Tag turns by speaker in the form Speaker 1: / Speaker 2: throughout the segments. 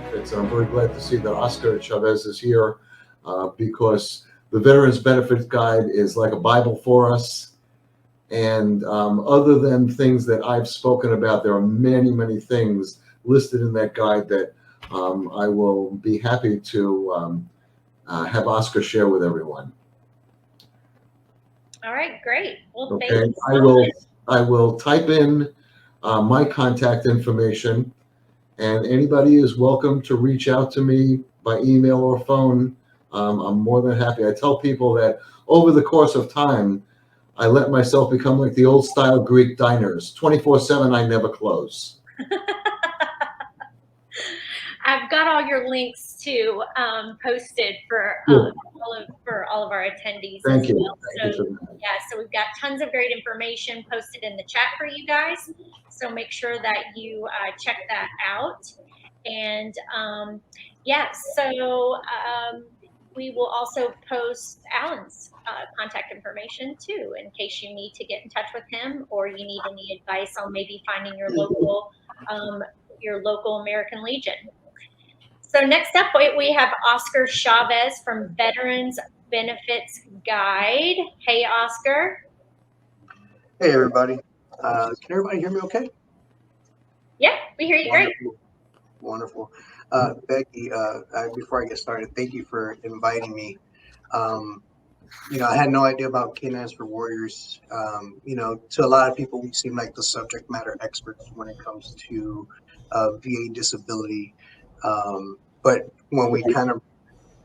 Speaker 1: Benefits. And I'm very glad to see that Oscar Chavez is here because the Veterans Benefits Guide is like a Bible for us. And other than things that I've spoken about, there are many, many things listed in that guide that I will be happy to have Oscar share with everyone.
Speaker 2: All right, great. Well,
Speaker 1: Okay,
Speaker 2: thank you.
Speaker 1: I will type in my contact information, and anybody is welcome to reach out to me by email or phone. I'm more than happy. I tell people that over the course of time, I let myself become like the old style Greek diners. 24/7, I never close.
Speaker 2: I've got all your links too posted for all of our attendees.
Speaker 1: Thank
Speaker 2: as
Speaker 1: you.
Speaker 2: well.
Speaker 1: Thank
Speaker 2: So
Speaker 1: you for that.
Speaker 2: yeah, so we've got tons of great information posted in the chat for you guys. So make sure that you check that out. And we will also post Alan's contact information too, in case you need to get in touch with him or you need any advice on maybe finding your local American Legion. So next up, we have Oscar Chavez from Veterans Benefits Guide. Hey, Oscar.
Speaker 3: Hey, everybody. Can everybody hear me okay?
Speaker 2: Yeah, we hear you great.
Speaker 3: Wonderful. Becky, before I get started, thank you for inviting me. I had no idea about Canines for Warriors. To a lot of people, we seem like the subject matter experts when it comes to VA disability. But when we kind of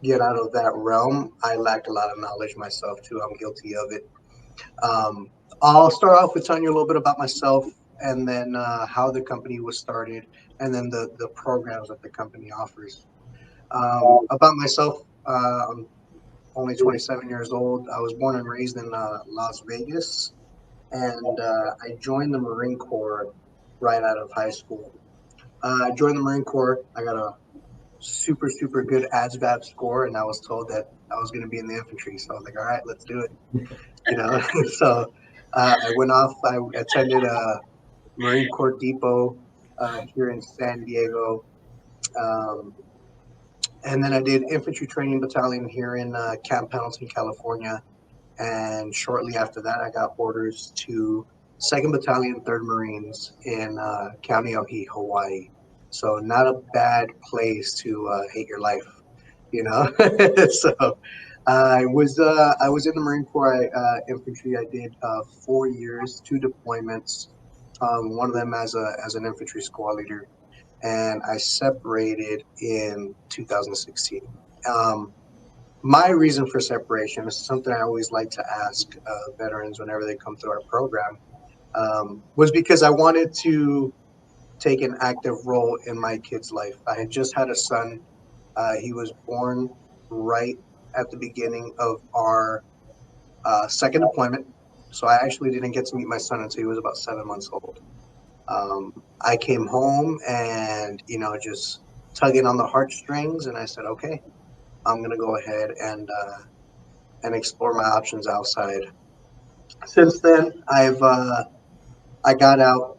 Speaker 3: get out of that realm, I lacked a lot of knowledge myself too. I'm guilty of it. I'll start off with telling you a little bit about myself and then how the company was started and then the programs that the company offers. About myself, I'm only 27 years old. I was born and raised in Las Vegas, and I joined the Marine Corps right out of high school. I joined the Marine Corps. I got a super, super good ASVAB score, and I was told that I was going to be in the infantry. So I was like, all right, let's do it. So I went off. I attended a Marine Corps Depot here in San Diego. And then I did infantry training battalion here in Camp Pendleton, California. And shortly after that, I got orders to 2nd Battalion, 3rd Marines in Kaneohe, Hawaii. So not a bad place to hate your life, So I was in the Marine Corps infantry. I did 4 years, 2 deployments. One of them as an infantry squad leader, and I separated in 2016. My reason for separation is something I always like to ask veterans whenever they come through our program, was because I wanted to take an active role in my kid's life. I had just had a son. He was born right at the beginning of our second deployment. So I actually didn't get to meet my son until he was about 7 months old. I came home and, just tugging on the heartstrings, and I said, okay, I'm going to go ahead and explore my options outside. Since then, I got out,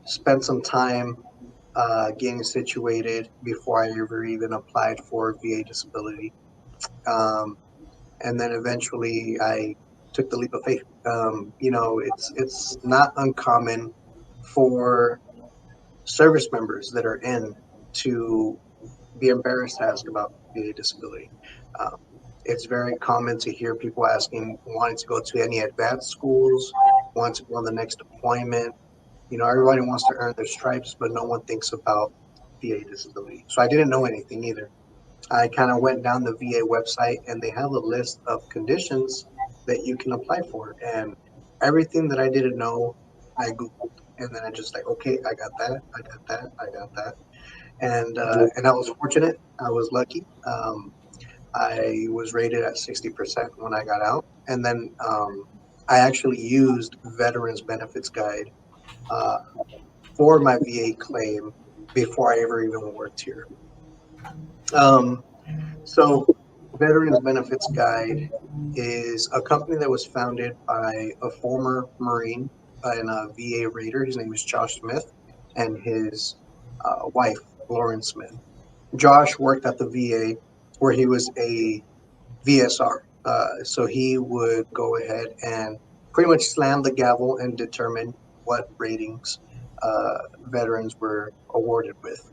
Speaker 3: spent some time getting situated before I ever even applied for VA disability. And then eventually I took the leap of faith. It's not uncommon for service members that are in to be embarrassed to ask about VA disability. It's very common to hear people wanting to go to any advanced schools, want to go on the next deployment. Everybody wants to earn their stripes, but no one thinks about VA disability. So I didn't know anything either. I kind of went down the VA website and they have a list of conditions that you can apply for. And everything that I didn't know, I Googled. And then I just like, okay, I got that, I got that, I got that. And I was fortunate. I was lucky. I was rated at 60% when I got out. And then I actually used Veterans Benefits Guide for my VA claim before I ever even worked here. So Veterans Benefits Guide is a company that was founded by a former Marine and a VA Raider. His name is Josh Smith, and his wife, Lawrence Smith. Josh worked at the VA where he was a VSR. So he would go ahead and pretty much slam the gavel and determine what ratings veterans were awarded with.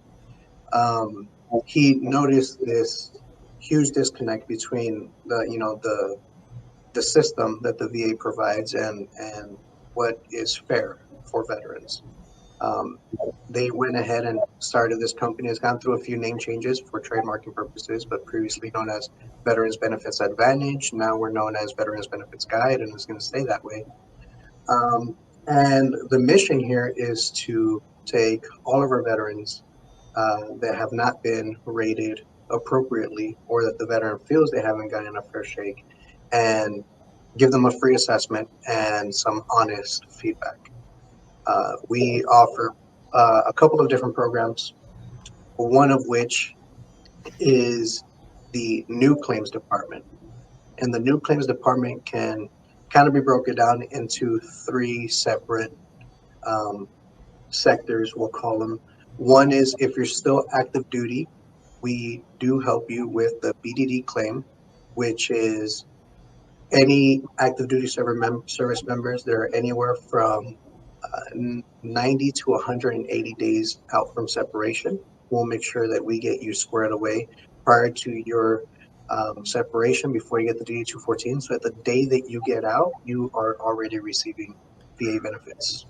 Speaker 3: He noticed this huge disconnect between the system that the VA provides and what is fair for veterans. Um, they went ahead and started this company. It's gone through a few name changes for trademarking purposes, but previously known as Veterans Benefits Advantage. Now we're known as Veterans Benefits Guide, and it's going to stay that way. Um, and the mission here is to take all of our veterans that have not been rated appropriately or that the veteran feels they haven't gotten a fair shake and give them a free assessment and some honest feedback. We offer a couple of different programs, one of which is the new claims department. And the new claims department can kind of be broken down into three separate um, sectors, we'll call them. One is if you're still active duty, we do help you with the BDD claim, which is any active duty service members. They're anywhere from 90 to 180 days out from separation. We'll make sure that we get you squared away prior to your separation before you get the DD 214. So at the day that you get out, you are already receiving VA benefits.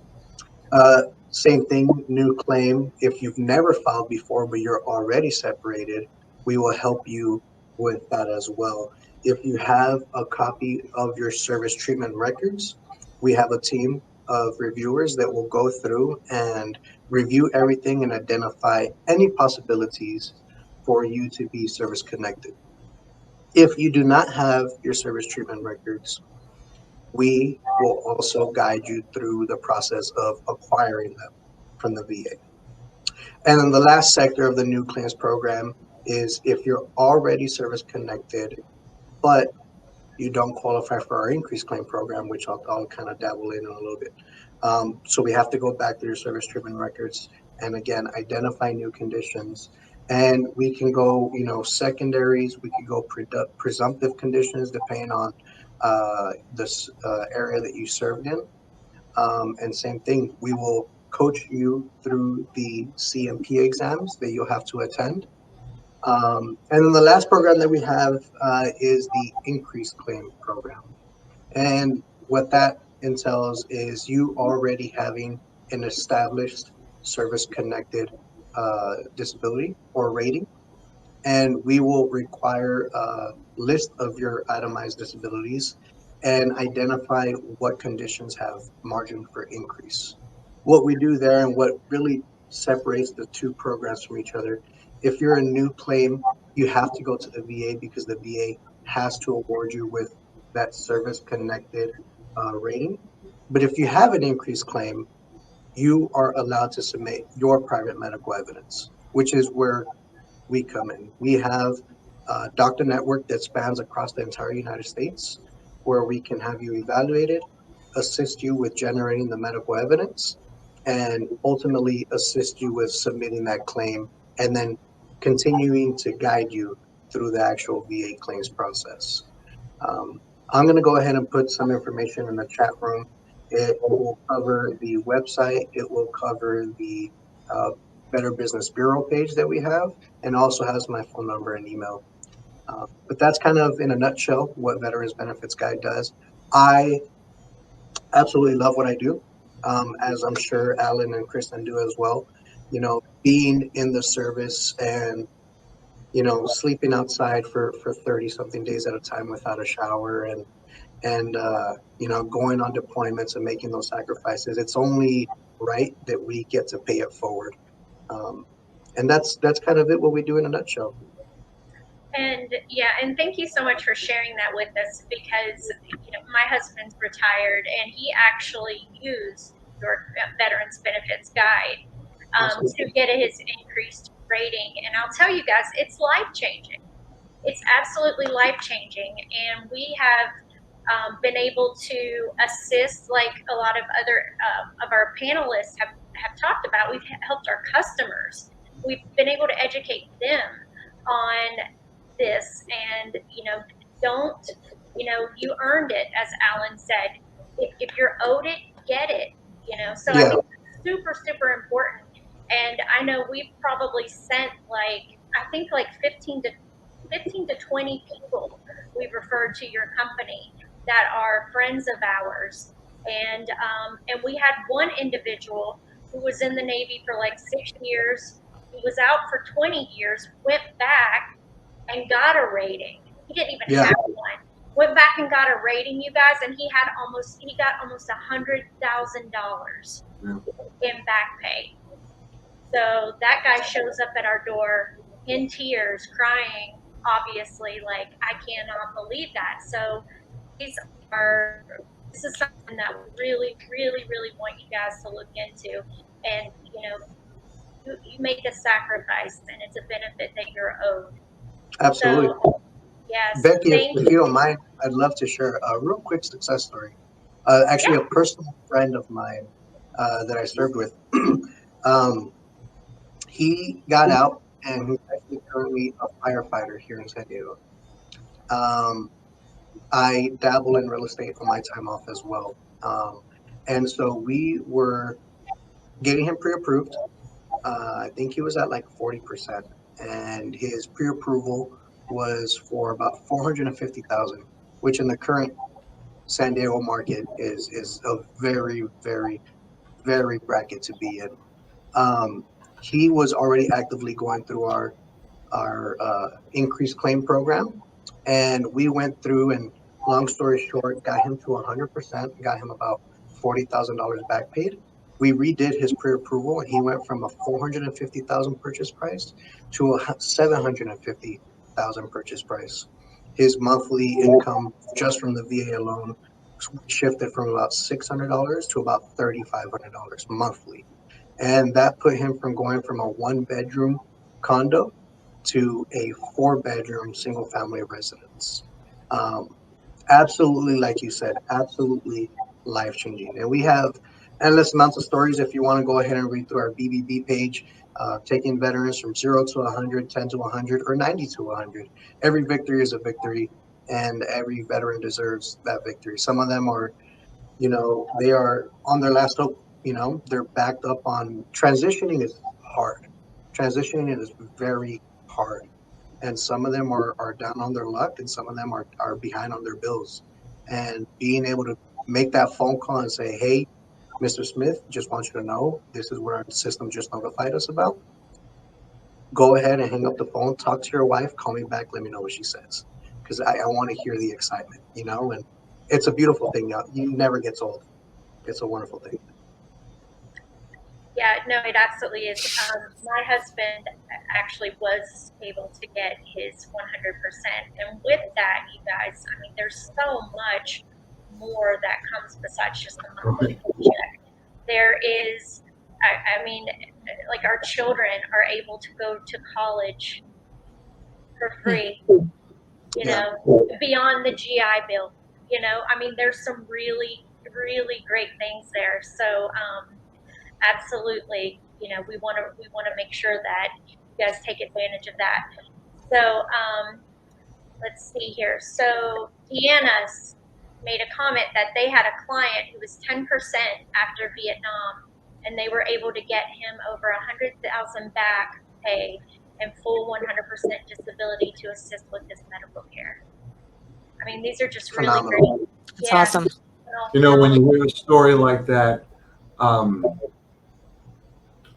Speaker 3: Uh, Same thing, new claim. If you've never filed before, but you're already separated, we will help you with that as well. If you have a copy of your service treatment records, we have a team of reviewers that will go through and review everything and identify any possibilities for you to be service connected. If you do not have your service treatment records, we will also guide you through the process of acquiring them from the VA. And then the last sector of the new claims program is if you're already service connected, but you don't qualify for our increased claim program, which I'll kind of dabble in a little bit. So we have to go back to your service treatment records and again, identify new conditions. And we can go, secondaries, we can go presumptive conditions depending on this area that you served in. And same thing, we will coach you through the CMP exams that you'll have to attend. And then the last program that we have is the increased claim program. And what that entails is you already having an established service connected disability or rating, and we will require a list of your itemized disabilities and identify what conditions have margin for increase. What we do there and what really separates the two programs from each other, if you're a new claim, you have to go to the VA because the VA has to award you with that service connected rating. But if you have an increased claim, you are allowed to submit your private medical evidence, which is where we come in. We have a doctor network that spans across the entire United States where we can have you evaluated, assist you with generating the medical evidence, and ultimately assist you with submitting that claim and then continuing to guide you through the actual VA claims process. Um, I'm going to go ahead and put some information in the chat room. It will cover the website. It will cover the uh, Better Business Bureau page that we have, and also has my phone number and email. But that's kind of in a nutshell what Veterans Benefits Guide does. I absolutely love what I do, as I'm sure Alan and Kristen do as well. Being in the service and sleeping outside for 30 something days at a time without a shower and going on deployments and making those sacrifices, it's only right that we get to pay it forward. um, and that's kind of it, what we do in a nutshell.
Speaker 2: And yeah, and thank you so much for sharing that with us because my husband's retired and he actually used your Veterans Benefits Guide to get his increased rating. And I'll tell you guys, it's life changing. It's absolutely life changing, and we have been able to assist, like a lot of other of our panelists have talked about. We've helped our customers we've been able to educate them on this, and don't, you earned it, as Alan said. If you're owed it, get it. So I
Speaker 3: Yeah.
Speaker 2: think it's super, super important. And I know we've probably sent I think 15 to 20 people we've referred to your company that are friends of ours. And we had one individual who was in the Navy for 6 years. He was out for 20 years, went back and got a rating. He didn't even
Speaker 3: Yeah.
Speaker 2: have one. Went back and got a rating, you guys, and he got almost $100,000 in back pay. So that guy shows up at our door in tears, crying, obviously, I cannot believe that. So these this is something that we really, really, really want you guys to look into. And you make a sacrifice, and it's a benefit that you're owed.
Speaker 3: Absolutely.
Speaker 2: So, yes,
Speaker 3: Becky,
Speaker 2: thank
Speaker 3: if you don't mind, I'd love to share a real quick success story. Actually, a personal friend of mine that I served with. He got out, and he's actually currently a firefighter here in San Diego. I dabble in real estate on my time off as well. And so we were getting him pre-approved. I think he was at 40%, and his pre-approval was for about 450,000, which in the current San Diego market is a very, very, very bracket to be in. He was already actively going through our increased claim program, and we went through and, long story short, got him to 100%, got him about $40,000 back paid. We redid his pre-approval, and he went from a 450,000 purchase price to a 750,000 purchase price. His monthly income just from the VA alone shifted from about $600 to about $3,500 monthly. And that put him from going from a 1-bedroom condo to a 4-bedroom single family residence. Um, Absolutely, like you said, absolutely life changing. And we have endless amounts of stories. If you want to go ahead and read through our BBB page, taking veterans from 0 to 100, 10 to 100, or 90 to 100. Every victory is a victory, and every veteran deserves that victory. Some of them are, they are on their last hope. They're backed up on transitioning is hard. Transitioning is very hard, and some of them are down on their luck, and some of them are behind on their bills. And being able to make that phone call and say, hey, Mr. Smith, just want you to know this is what our system just notified us about. Go ahead and hang up the phone, talk to your wife, call me back, let me know what she says, because I want to hear the excitement, and it's a beautiful thing. You never gets old. It's a wonderful thing.
Speaker 2: Yeah, no, it absolutely is. My husband actually was able to get his 100%. And with that, you guys, I mean, there's so much more that comes besides just the monthly paycheck. There is, I mean, our children are able to go to college for free, beyond the GI Bill. I mean, there's some really, really great things there. So, absolutely, we want to make sure that you guys take advantage of that. So let's see here. So Deanna's made a comment that they had a client who was 10% after Vietnam, and they were able to get him over 100,000 back pay and full 100% disability to assist with his medical care. I mean, these are just
Speaker 3: Phenomenal.
Speaker 2: really great.
Speaker 4: It's awesome.
Speaker 1: When you hear a story like that,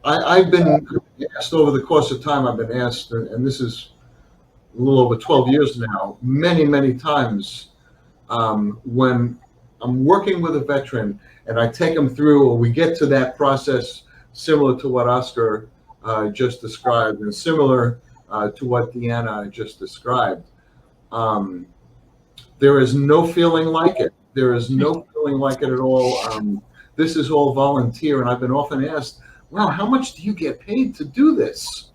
Speaker 1: I've been asked over the course of time, I've been asked, and this is a little over 12 years now, many, many times, when I'm working with a veteran and I take them through, or we get to that process similar to what Oscar just described, and similar to what Deanna just described. There is no feeling like it. There is no feeling like it at all. This is all volunteer, and I've been often asked, wow, how much do you get paid to do this?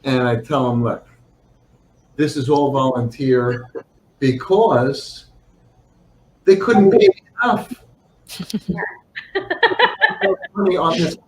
Speaker 1: And I tell them, look, this is all volunteer because they couldn't pay me enough. Money on this